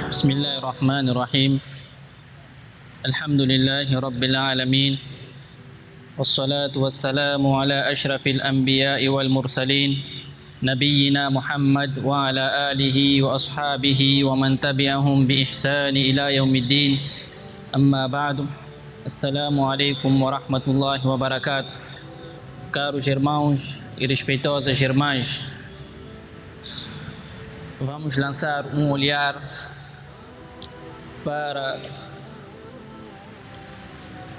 بسم الله الرحمن الرحيم الحمد لله رب العالمين والصلاة والسلام على أشرف الأنبياء والمرسلين نبينا محمد وعلى آله وأصحابه ومن تبعهم بإحسان إلى يوم الدين أما بعد السلام عليكم ورحمة الله وبركاته. Caros irmãos e respeitosas irmãs, vamos lançar um olhar para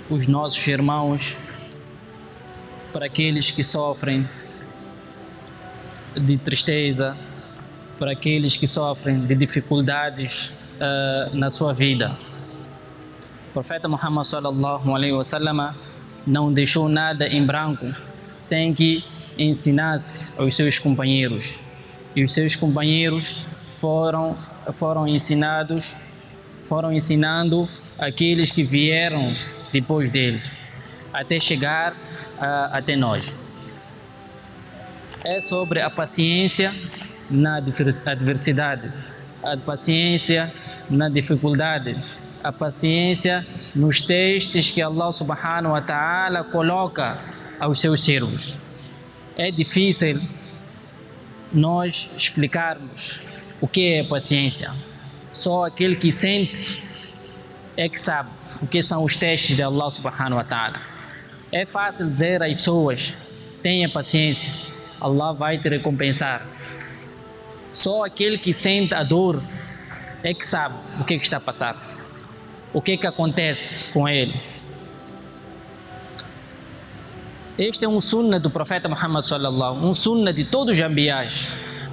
os nossos irmãos, para aqueles que sofrem de tristeza, para aqueles que sofrem de dificuldades na sua vida. O profeta Muhammad sallallahu alaihi wasallam não deixou nada em branco sem que ensinasse aos seus companheiros. E os seus companheiros foram ensinando aqueles que vieram depois deles, até chegar até nós. É sobre a paciência na adversidade, a paciência na dificuldade, a paciência nos testes que Allah subhanahu wa ta'ala coloca aos seus servos. É difícil nós explicarmos o que é paciência. Só aquele que sente é que sabe o que são os testes de Allah subhanahu wa ta'ala. É fácil dizer às pessoas: tenha paciência, Allah vai te recompensar. Só aquele que sente a dor é que sabe o que está a passar, o que acontece com ele. Este é um sunnah do profeta Muhammad sallallahu, um sunnah de todos os anbiyás.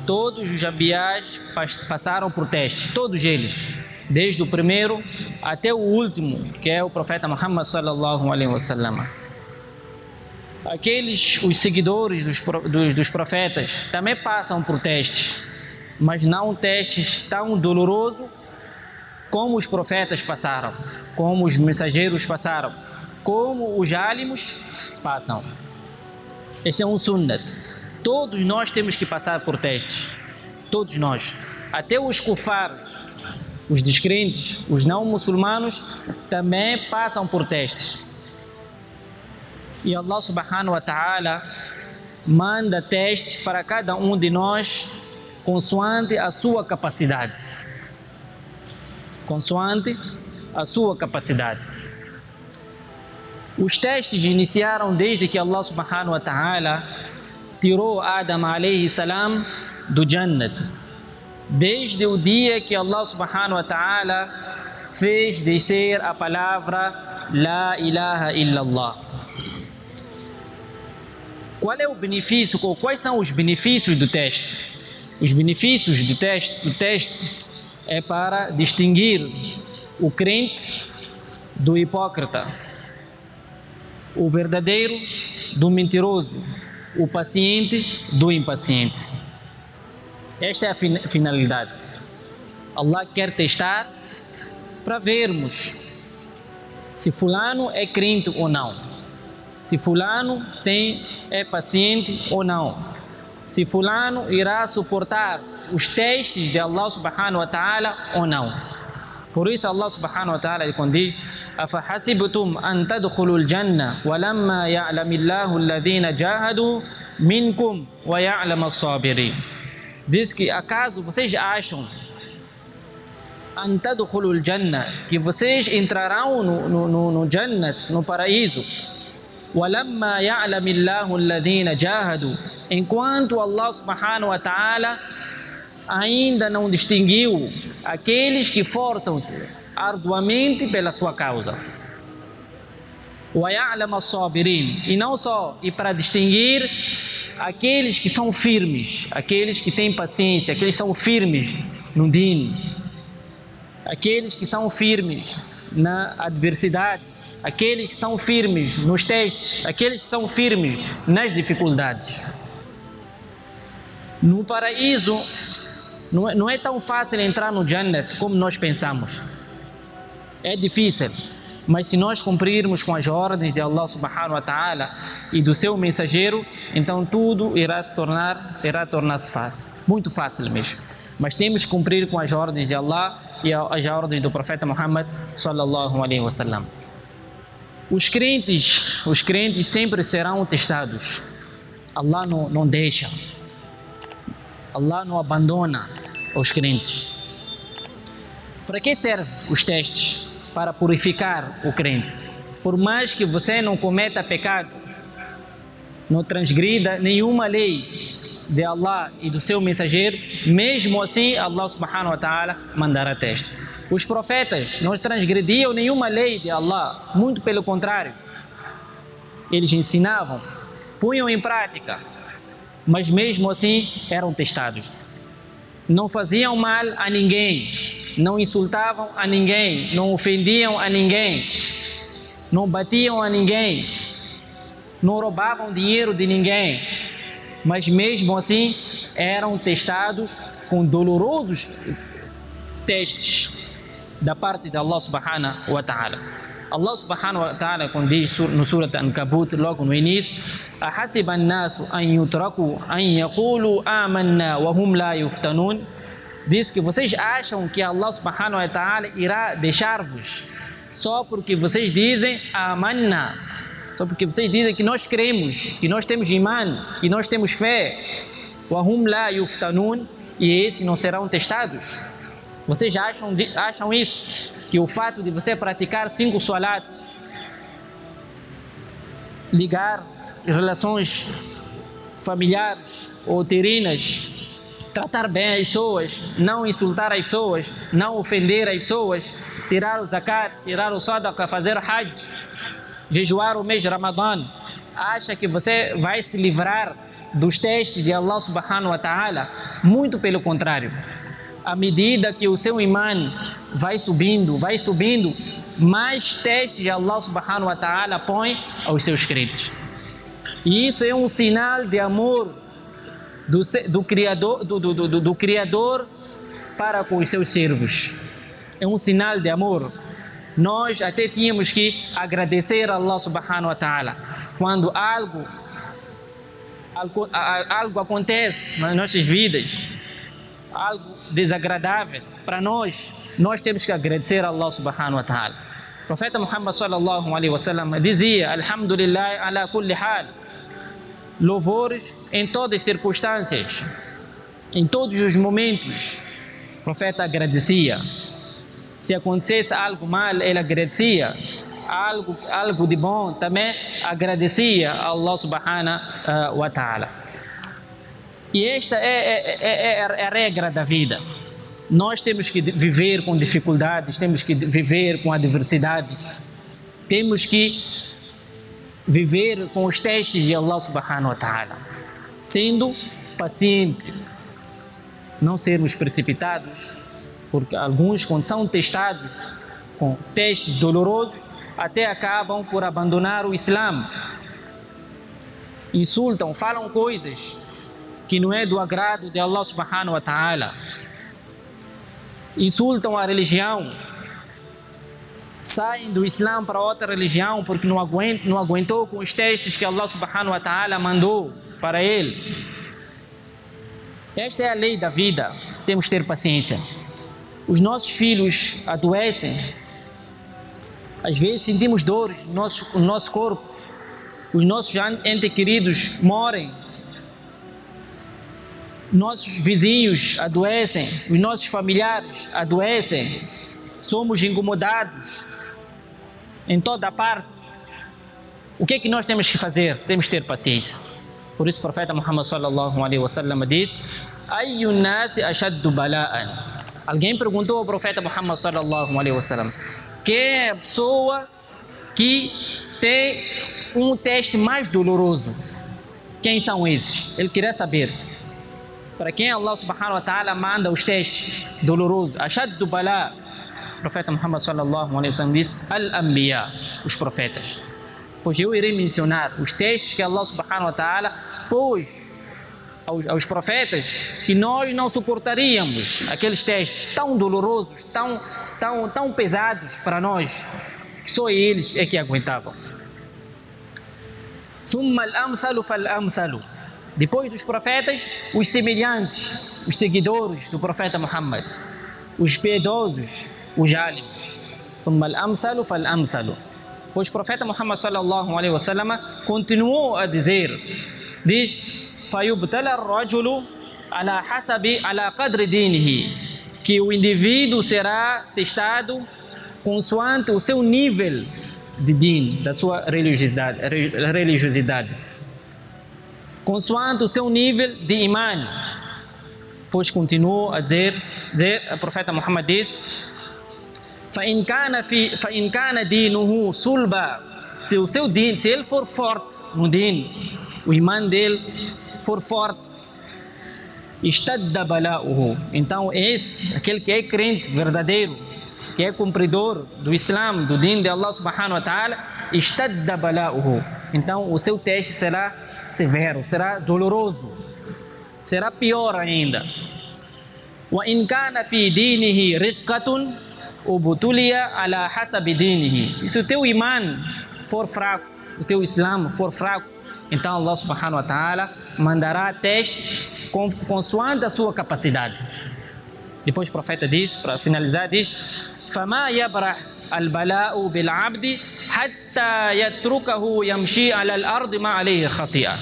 Todos os anbiyás passaram por testes, todos eles, desde o primeiro até o último, que é o profeta Muhammad sallallahu alaihi wasallam. Os seguidores dos profetas também passam por testes, mas não testes tão dolorosos como os profetas passaram, como os mensageiros passaram, como os álимos passam. Este é um sunnat. Todos nós temos que passar por testes. Todos nós. Até os kufares, os descrentes, os não muçulmanos também passam por testes. E Allah subhanahu wa ta'ala manda testes para cada um de nós consoante a sua capacidade. Consoante a sua capacidade. Os testes iniciaram desde que Allah subhanahu wa ta'ala tirou Adam alayhi salam do Jannat. Desde o dia que Allah subhanahu wa ta'ala fez descer a palavra La ilaha illallah. Qual é o benefício, ou quais são os benefícios do teste? Os benefícios do teste é para distinguir o crente do hipócrita, o verdadeiro do mentiroso, o paciente do impaciente. Esta é a finalidade. Allah quer testar para vermos se fulano é crente ou não, se fulano é paciente ou não, se fulano irá suportar os testes de Allah subhanahu wa ta'ala ou não. Por isso Allah subhanahu wa ta'ala quando diz: أفحسبتم أن تدخلوا الجنة ولما يعلم الله الذين جاهدوا منكم ويعلم الصابرين. Diz que acaso vocês acham أن تدخلوا الجنة, que vocês entrarão no Jannat, no paraíso, ولما يعلم الله الذين جاهدوا, enquanto Allah subhanahu wa ta'ala ainda não distinguiu aqueles que forçam-se arduamente pela sua causa. وَيَعْلَمَ الصَّابِرِينَ, e não só, e para distinguir aqueles que são firmes, aqueles que têm paciência, aqueles que são firmes no din, aqueles que são firmes na adversidade, aqueles que são firmes nos testes, aqueles que são firmes nas dificuldades. No paraíso não é tão fácil entrar no Jannat como nós pensamos. É difícil, mas se nós cumprirmos com as ordens de Allah subhanahu wa ta'ala e do seu mensageiro, então tudo irá tornar-se fácil, muito fácil mesmo. Mas temos que cumprir com as ordens de Allah e as ordens do profeta Muhammad sallallahu alaihi wasallam. Os crentes sempre serão testados. Allah não deixa. Allah não abandona os crentes. Para que servem os testes? Para purificar o crente. Por mais que você não cometa pecado, não transgrida nenhuma lei de Allah e do seu mensageiro, mesmo assim Allah subhanahu wa ta'ala mandará teste. Os profetas não transgrediam nenhuma lei de Allah, muito pelo contrário. Eles ensinavam, punham em prática, mas mesmo assim eram testados. Não faziam mal a ninguém, não insultavam a ninguém, não ofendiam a ninguém, não batiam a ninguém, não roubavam dinheiro de ninguém, mas mesmo assim eram testados com dolorosos testes da parte de Allah subhanahu wa ta'ala. Allah subhanahu wa ta'ala, quando diz no Surat Ankabut, logo no início, أَحَسِبَ النَّاسُ أَنْ يُتْرَكُوا أَنْ يَقُولُوا آمَنَّا وَهُمْ لَا يُفْتَنُونَ. Diz que vocês acham que Allah subhanahu wa ta'ala irá deixar-vos só porque vocês dizem amanna, só porque vocês dizem que nós cremos, que nós temos iman, que nós temos fé, وَهُمْ لَا يُفْتَنُونَ, e esses não serão testados. Vocês acham isso? Que o fato de você praticar 5 salats, ligar relações familiares ou uterinas, tratar bem as pessoas, não insultar as pessoas, não ofender as pessoas, tirar o zakat, tirar o sadaqa, fazer hajj, jejuar o mês de Ramadã, acha que você vai se livrar dos testes de Allah subhanahu wa ta'ala? Muito pelo contrário. À medida que o seu imã vai subindo, mais testes de Allah subhanahu wa ta'ala põe aos seus crentes. E isso é um sinal de amor do Criador para com os seus servos. É um sinal de amor. Nós até tínhamos que agradecer a Allah subhanahu wa ta'ala quando algo acontece nas nossas vidas, algo desagradável para nós temos que agradecer a Allah subhanahu wa ta'ala. O profeta Muhammad sallallahu alaihi wasallam dizia: Alhamdulillah ala kulli hal, louvores em todas as circunstâncias, em todos os momentos. O profeta agradecia. Se acontecesse algo mal, ele agradecia. Algo de bom, também agradecia a Allah subhanahu wa ta'ala. E esta é a regra da vida. Nós temos que viver com dificuldades, temos que viver com adversidades, temos que viver com os testes de Allah subhanahu wa ta'ala, sendo paciente, não sermos precipitados, porque alguns, quando são testados com testes dolorosos, até acabam por abandonar o Islã, insultam, falam coisas que não é do agrado de Allah subhanahu wa ta'ala, insultam a religião, saem do Islã para outra religião porque não aguentou com os testes que Allah subhanahu wa ta'ala mandou para ele. Esta é a lei da vida, temos que ter paciência. Os nossos filhos adoecem, às vezes sentimos dores no nosso corpo, os nossos entes queridos morrem, nossos vizinhos adoecem, os nossos familiares adoecem, somos incomodados em toda parte. O que é que nós temos que fazer? Temos que ter paciência. Por isso o profeta Muhammad sallallahu alaihi wasallam diz: Ayyun nasi ashaddu bala'an. Alguém perguntou ao profeta Muhammad sallallahu alaihi wasallam: quem é a pessoa que tem um teste mais doloroso? Quem são esses? Ele queria saber. Para quem Allah subhanahu wa ta'ala manda os testes dolorosos? Ashaddu bala. O profeta Muhammad sallallahu alaihi wasallam diz: Al-Anbiya, os profetas. Pois eu irei mencionar os testes que Allah subhanahu wa ta'ala pôs aos profetas, que nós não suportaríamos, aqueles testes tão dolorosos, tão pesados para nós, que só eles é que aguentavam. Thumma al-amthalu fal-amthalu. Depois dos profetas, os semelhantes, os seguidores do profeta Muhammad, os piedosos, os alimos. ثم الأمثل فالأمثل. Pois o profeta Muhammad sallallahu alaihi wasallam continuou a dizer, diz: فَيُبْتَلَى الرَّجُلُ عَلَى حَسَبِ عَلَى قَدْرِ دِينِهِ, que o indivíduo será testado consoante o seu nível de din, da sua religiosidade, consoante o seu nível de iman. Pois continuou a dizer, o profeta Muhammad diz: فَإِنْ كَانَ دِينُهُ صُلْبًا, se o seu din, se ele for forte no din, o iman dele for forte, اشتد بلاؤه, então aquele que é crente verdadeiro, que é cumpridor do Islã, do din de Allah subhanahu wa ta'ala, اشتد بلاؤه, então o seu teste será severo, será doloroso, será pior ainda. وَإِنْ كَانَ فِي دِينِهِ رِقَّةٌ وَبُتُلِيَ عَلَى حَسَبِ دِينِهِ, e se o teu iman for fraco, o teu Islã for fraco, então Allah subhanahu wa ta'ala mandará teste consoante a sua capacidade. Depois o profeta diz, para finalizar, diz: فَمَا يَبْرَحْ الْبَلَاءُ بِالْعَبْدِ حَتَّى يَتْرُكَهُ يَمْشِي عَلَى الْأَرْضِ مَا عَلَيْهِ خَطِيئَةٌ.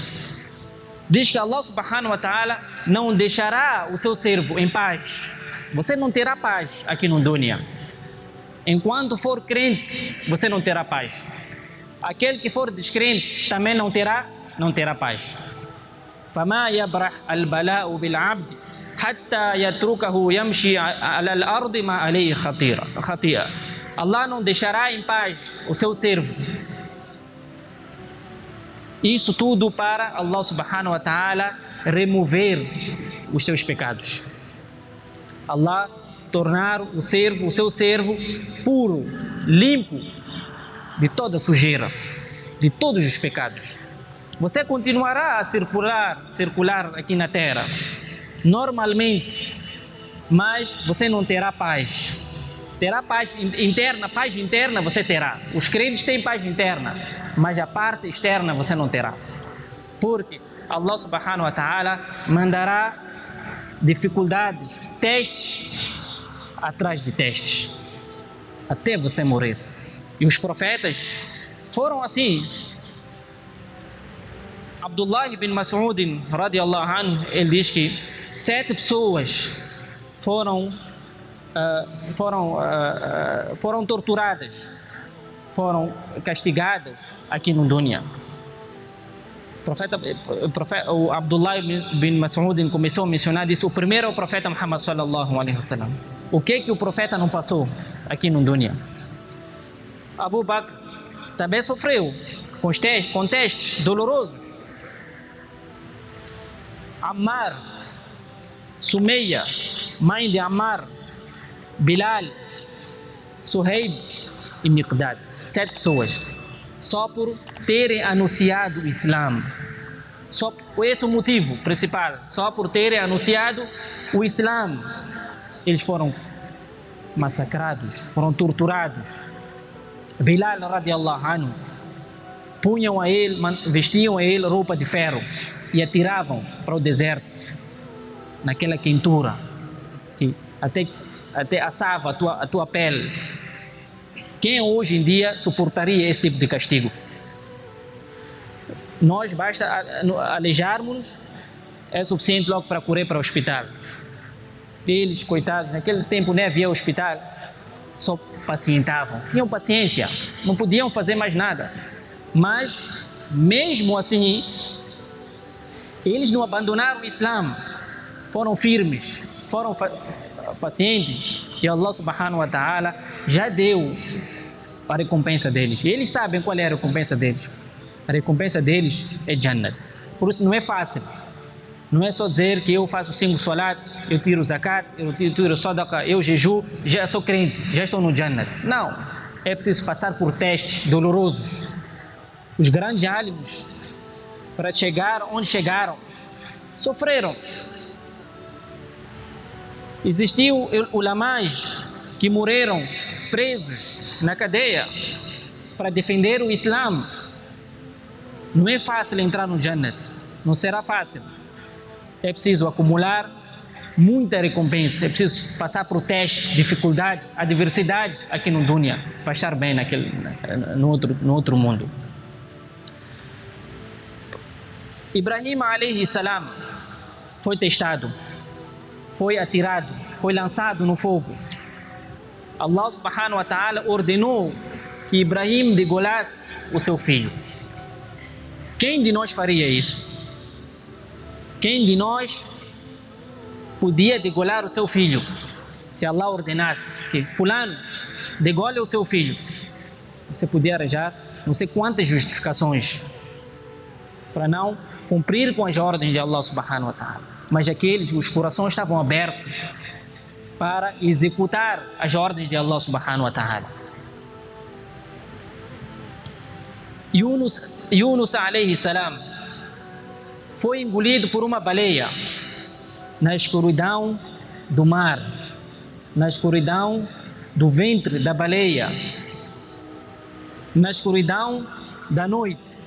Diz que Allah subhanahu wa ta'ala não deixará o seu servo em paz. Você não terá paz aqui no dunya. Enquanto for crente, você não terá paz. Aquele que for descrente também não terá paz. فَمَا يَبْرَحْ الْبَلَاءُ بِالْعَبْدِ حَتَّى يَتْرُكَهُ يَمْشِي عَلَى الْأَرْضِ مَا عَلَيْهِ خَطِيئَةٌ. Allah não deixará em paz o seu servo. Isso tudo para Allah subhanahu wa ta'ala remover os seus pecados. Allah tornar o seu servo puro, limpo de toda sujeira, de todos os pecados. Você continuará a circular aqui na terra, normalmente, mas você não terá paz. Terá paz interna você terá. Os crentes têm paz interna, mas a parte externa você não terá. Porque Allah subhanahu wa ta'ala mandará dificuldades, testes atrás de testes, até você morrer. E os profetas foram assim. Abdullah ibn Mas'ud radiallahu anhu, ele diz que 7 pessoas foram torturadas, foram castigadas aqui no dunya. O Abdullah ibn Mas'ud começou a mencionar isso. O primeiro é o profeta Muhammad sallallahu alaihi wasallam. O que o profeta não passou aqui no dunya? Abu Bakr também sofreu com testes dolorosos. Ammar, Sumeia, mãe de Ammar, Bilal, Suhaib e Miqdad. 7 pessoas, só por terem anunciado o Islã. Esse é o motivo principal. Só por terem anunciado o Islã, eles foram massacrados, foram torturados. Bilal radiallahu anhu, vestiam a ele roupa de ferro e atiravam para o deserto, naquela quentura que até assava a tua pele. Quem hoje em dia suportaria esse tipo de castigo? Nós basta aleijarmos, é suficiente logo para correr para o hospital. Eles, coitados, naquele tempo nem havia hospital, só pacientavam, tinham paciência, não podiam fazer mais nada. Mas, mesmo assim, eles não abandonaram o Islã, foram firmes, foram pacientes, e Allah subhanahu wa ta'ala já deu a recompensa deles. E eles sabem qual é a recompensa deles. A recompensa deles é Jannat. Por isso não é fácil. Não é só dizer que eu faço 5 salatos, eu tiro zakat, eu tiro sadaqa, eu jejuo, já sou crente, já estou no Jannat. Não. É preciso passar por testes dolorosos. Os grandes alimos, para chegar onde chegaram, sofreram. Existiam ulamás que morreram presos na cadeia para defender o Islã. Não é fácil entrar no Jannat, não será fácil. É preciso acumular muita recompensa. É preciso passar por testes, dificuldades, adversidades aqui no dunya para estar bem no outro mundo. Ibrahim alayhi salam foi testado, foi atirado, foi lançado no fogo. Allah subhanahu wa ta'ala ordenou que Ibrahim degolasse o seu filho. Quem de nós faria isso? Quem de nós podia degolar o seu filho? Se Allah ordenasse que fulano degole o seu filho, você podia arranjar não sei quantas justificações para não cumprir com as ordens de Allah subhanahu wa ta'ala. Mas os corações estavam abertos para executar as ordens de Allah subhanahu wa ta'ala. Yunus alayhi salam foi engolido por uma baleia na escuridão do mar, na escuridão do ventre da baleia, na escuridão da noite.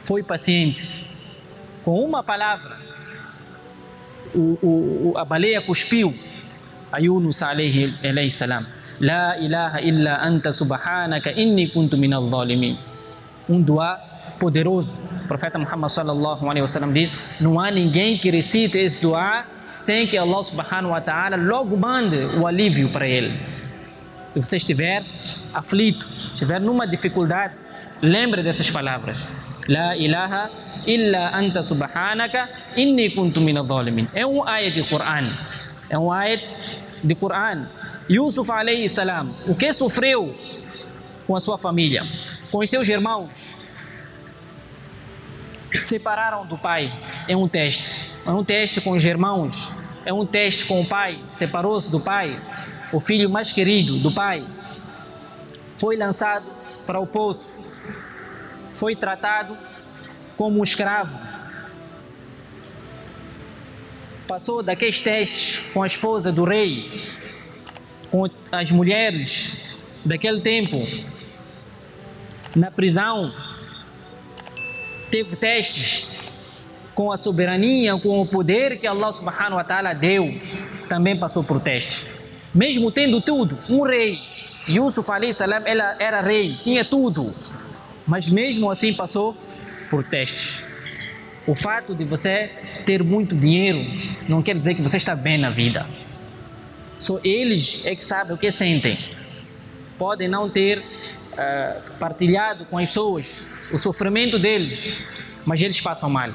Foi paciente. Com uma palavra, a baleia cuspiu a Yunus alayhi salam: La ilaha illa anta subhanaka inni kuntu minal zalimin. Um dua poderoso. O profeta Muhammad sallallahu alaihi wasallam diz: não há ninguém que recite esse dua sem que Allah subhanahu wa ta'ala logo mande o alívio para ele. Se você estiver aflito, estiver numa dificuldade, lembre dessas palavras: La ilaha illa anta subhanaka inni kuntu minadh dhalimin. É um ayat de Coran. É um ayat de Coran. Yusuf alayhi salam, o que sofreu com a sua família, com os seus irmãos, separaram do pai. É um teste. É um teste com os irmãos. É um teste com o pai. Separou-se do pai. O filho mais querido do pai foi lançado para o poço. Foi tratado como um escravo. Passou daqueles testes com a esposa do rei, com as mulheres daquele tempo. Na prisão, teve testes com a soberania, com o poder que Allah subhanahu wa ta'ala deu. Também passou por testes. Mesmo tendo tudo, um rei, Yusuf alayhi salam, ela era rei, tinha tudo. Mas mesmo assim passou por testes. O fato de você ter muito dinheiro não quer dizer que você está bem na vida. Só eles é que sabem o que sentem. Podem não ter partilhado com as pessoas o sofrimento deles, mas eles passam mal.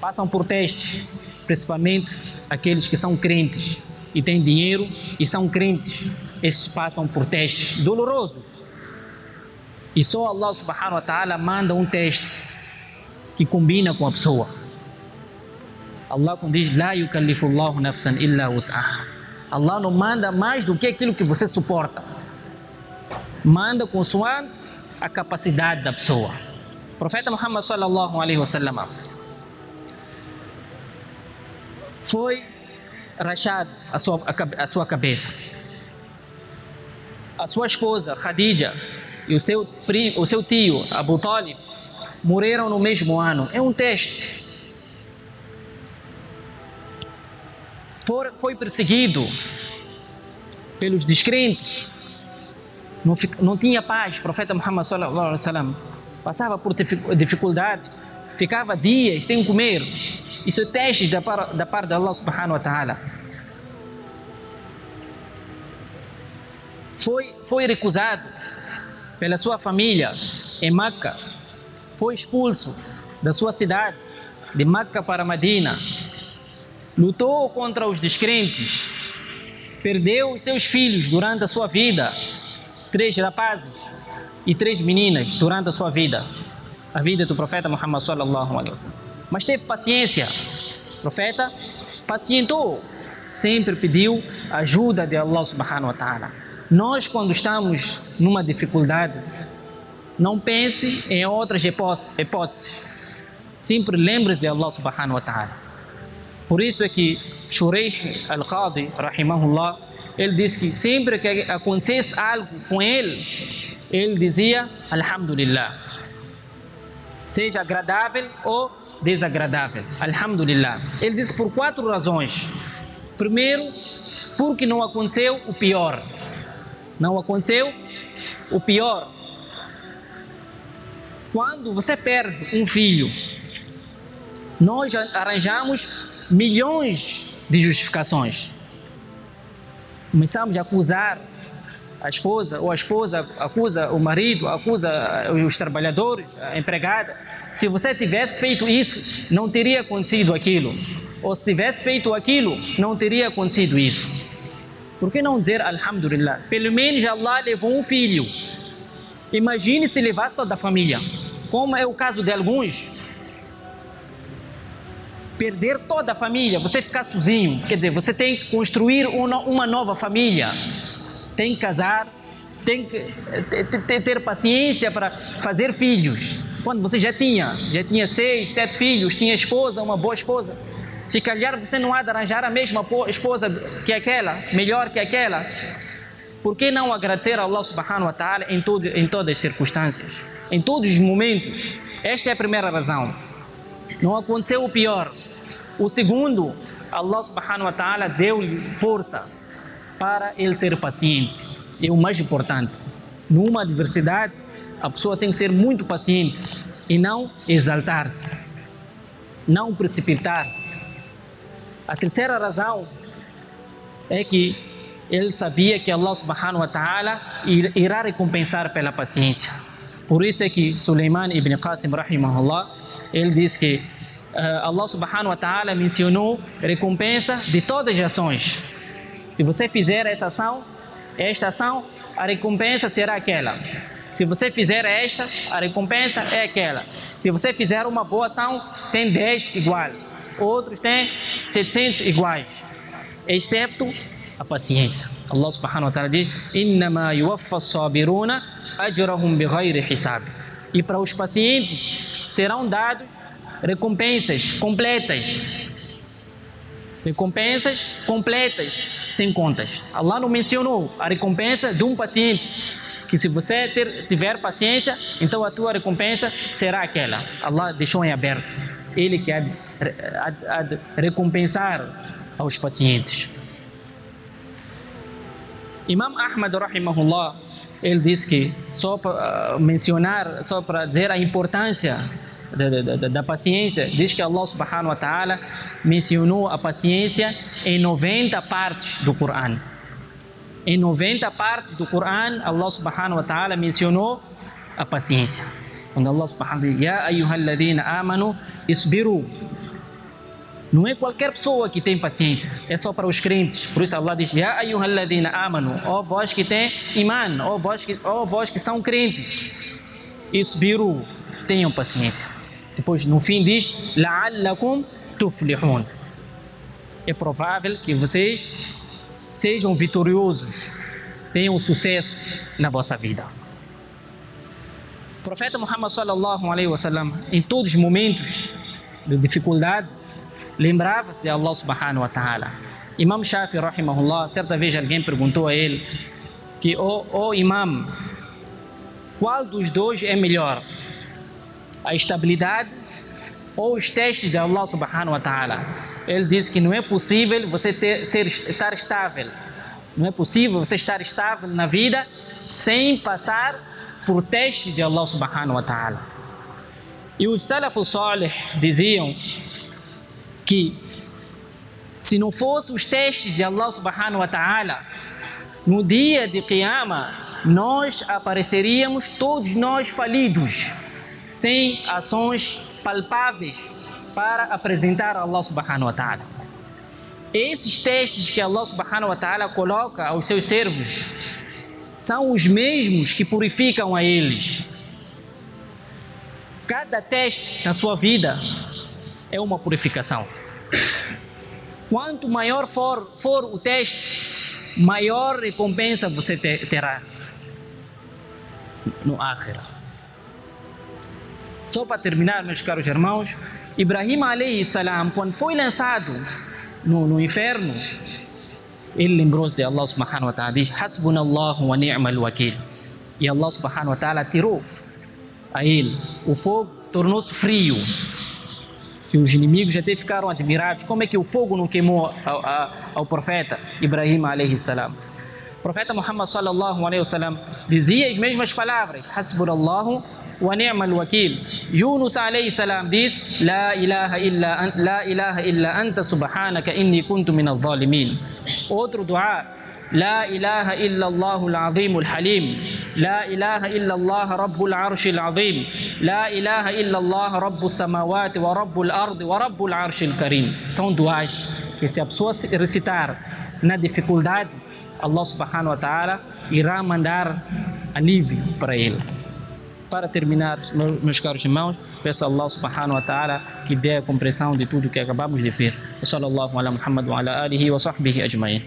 Passam por testes, principalmente aqueles que são crentes e têm dinheiro e são crentes. Esses passam por testes dolorosos. E só Allah subhanahu wa ta'ala manda um teste que combina com a pessoa. Allah diz: La yukallifullahu nafsan illa wus'aha. Allah não manda mais do que aquilo que você suporta. Manda consoante a capacidade da pessoa. O profeta Muhammad sallallahu alaihi wasallam foi rachado a sua cabeça. A sua esposa Khadija e o seu tio Abu Talib morreram no mesmo ano. É um teste. Foi perseguido pelos descrentes. Não tinha paz. O profeta Muhammad sallallahu alaihi wasallam passava por dificuldades, ficava dias sem comer. Isso é testes da parte de Allah subhanahu wa ta'ala. Foi recusado pela sua família em Meca. Foi expulso da sua cidade, de Meca para Medina. Lutou contra os descrentes. Perdeu os seus filhos durante a sua vida. 3 rapazes e 3 meninas durante a sua vida. A vida do profeta Muhammad sallallahu alaihi wasallam. Mas teve paciência. O profeta pacientou. Sempre pediu a ajuda de Allah subhanahu wa ta'ala. Nós, quando estamos numa dificuldade, não pense em outras hipóteses. Sempre lembre-se de Allah subhanahu wa ta'ala. Por isso é que Shuraih al-Qadi, rahimahullah, ele disse que sempre que acontecesse algo com ele dizia Alhamdulillah. Seja agradável ou desagradável. Alhamdulillah. Ele disse por 4 razões. Primeiro, porque não aconteceu o pior. Não aconteceu o pior. Quando você perde um filho, nós arranjamos milhões de justificações. Começamos a acusar a esposa, ou a esposa acusa o marido, acusa os trabalhadores, a empregada. Se você tivesse feito isso, não teria acontecido aquilo. Ou se tivesse feito aquilo, não teria acontecido isso. Por que não dizer Alhamdulillah? Pelo menos Allah levou um filho. Imagine se levasse toda a família. Como é o caso de alguns. Perder toda a família, você ficar sozinho. Quer dizer, você tem que construir uma nova família. Tem que casar, tem que ter paciência para fazer filhos. Quando você já tinha 6, 7 filhos, tinha esposa, uma boa esposa. Se calhar você não há de arranjar a mesma esposa que aquela, melhor que aquela. Por que não agradecer a Allah subhanahu wa ta'ala em todas as circunstâncias? Em todos os momentos. Esta é a primeira razão. Não aconteceu o pior. O segundo, Allah subhanahu wa ta'ala deu-lhe força para ele ser paciente. É o mais importante. Numa adversidade, a pessoa tem que ser muito paciente e não exaltar-se, não precipitar-se. A terceira razão é que ele sabia que Allah subhanahu wa ta'ala irá recompensar pela paciência. Por isso é que Suleiman ibn Qasim rahimahullah, ele diz que Allah subhanahu wa ta'ala mencionou recompensa de todas as ações. Se você fizer esta ação, a recompensa será aquela. Se você fizer esta, a recompensa é aquela. Se você fizer uma boa ação, tem 10 igual. Outros têm 700 iguais. Excepto a paciência. Allah subhanahu wa ta'ala diz: "Innama yuwaffa as-sabiruna ajrahum bighayri hisab." E para os pacientes serão dados recompensas completas. Recompensas completas, sem contas. Allah não mencionou a recompensa de um paciente, que se você tiver paciência, então a tua recompensa será aquela. Allah deixou em aberto. Ele que há de recompensar aos pacientes. Imam Ahmad rahimahullah, ele disse que só para dizer a importância da paciência, diz que Allah subhanahu wa ta'ala mencionou a paciência em 90 partes do Coran. Em 90 partes do Coran, Allah subhanahu wa ta'ala mencionou a paciência. Quando Allah subhanahu wa ta'ala diz: "Ya ayyuhalladhina amanu isbiru." Não é qualquer pessoa que tem paciência, é só para os crentes. Por isso Allah diz: "Ya ayyuhalladhina amanu." Ó vós que tem iman, ó vós que são crentes, isbiru, tenham paciência. Depois no fim diz: "La'allakum tuflihun." É provável que vocês sejam vitoriosos, tenham sucesso na vossa vida. O profeta Muhammad sallallahu alaihi wasallam, em todos os momentos de dificuldade, lembrava-se de Allah subhanahu wa ta'ala. Imam Shafi rahimahullah, certa vez alguém perguntou a ele que: "Oh Imam, qual dos dois é melhor? A estabilidade ou os testes de Allah subhanahu wa ta'ala?" Ele disse que não é possível você estar estável. Não é possível você estar estável na vida sem passar por testes de Allah subhanahu wa ta'ala. E os Salafus Salih diziam que se não fossem os testes de Allah subhanahu wa ta'ala, no dia de Qiyamah, nós apareceríamos todos nós falidos, sem ações palpáveis para apresentar a Allah subhanahu wa ta'ala. Esses testes que Allah subhanahu wa ta'ala coloca aos seus servos são os mesmos que purificam a eles. Cada teste na sua vida é uma purificação. Quanto maior for o teste, maior recompensa você terá no Akhirah. Só para terminar, meus caros irmãos, Ibrahim alayhi salam, quando foi lançado no inferno, ele lembrou-se de Allah subhanahu wa ta'ala, diz: "Hasbunallahu wa ni'mal wakil." E Allah subhanahu wa ta'ala tirou a ele o fogo, tornou-se frio. que os inimigos até ficaram admirados. Como é que o fogo não queimou ao profeta Ibrahim alayhi salam? O profeta Muhammad sallallahu alaihi wasallam dizia as mesmas palavras: Hasbunallahu wa ni'mal wakil. Yunus alayhi salam diz: La ilaha illa anta subhanaka inni kuntu minadh dhalimin. Outro dua: لا إله إلا الله العظيم الحليم لا إله إلا الله رب العرش العظيم لا إله إلا الله رب السماوات ورب الأرض ورب العرش الكريم. São duas que, se a pessoa recitar na dificuldade, Allah subhanahu wa ta'ala irá mandar alívio para ele. Para terminar, meus caros irmãos, peço a Allah subhanahu wa ta'ala que dê a compreensão de tudo que acabamos de ver. Sallallahu ala Muhammad wa ala alihi wa sahbihi ajma'in.